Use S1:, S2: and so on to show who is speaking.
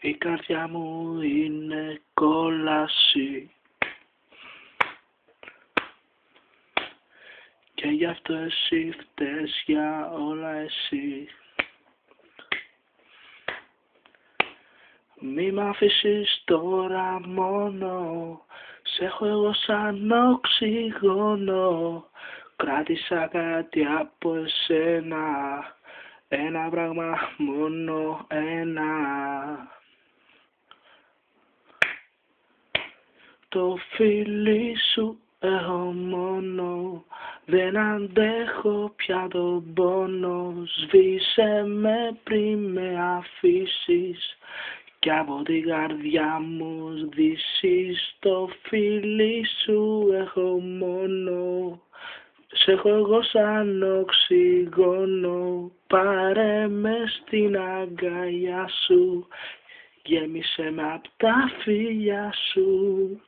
S1: Η καρδιά μου είναι κόλαση και γι' αυτό εσύ φταίς για όλα εσύ. Μη μ' αφήσεις τώρα μόνο, σ' έχω εγώ σαν οξυγόνο. Κράτησα κάτι από εσένα, ένα πράγμα μόνο ένα. Το φίλι σου έχω μόνο, δεν αντέχω πια τον πόνο. Σβήσε με πριν με αφήσεις κι από την καρδιά μου σβήσεις. Το φίλι σου έχω μόνο, σ' έχω εγώ σαν οξυγόνο. Πάρε με στην αγκαλιά σου, γέμισε με απ' τα φιλιά σου.